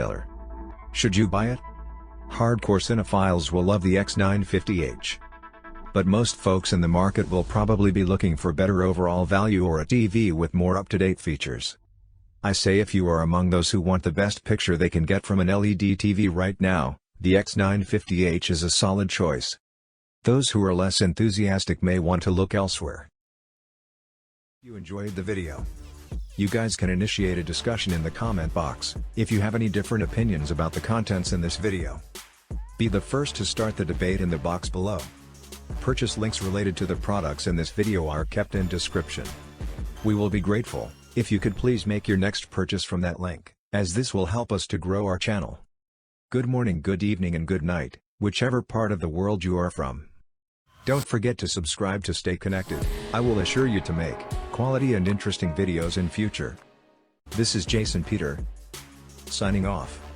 seller. Should you buy it? Hardcore cinephiles will love the X950H. But most folks in the market will probably be looking for better overall value or a TV with more up-to-date features. I say if you are among those who want the best picture they can get from an LED TV right now, the X950H is a solid choice. Those who are less enthusiastic may want to look elsewhere. If you enjoyed the video, you guys can initiate a discussion in the comment box if you have any different opinions about the contents in this video. Be the first to start the debate in the box below. Purchase links related to the products in this video are kept in description. We will be grateful if you could please make your next purchase from that link, as this will help us to grow our channel. Good morning, good evening and good night, whichever part of the world you are from. Don't forget to subscribe to stay connected. I will assure you to make quality and interesting videos in future. This is Jason Peter, signing off.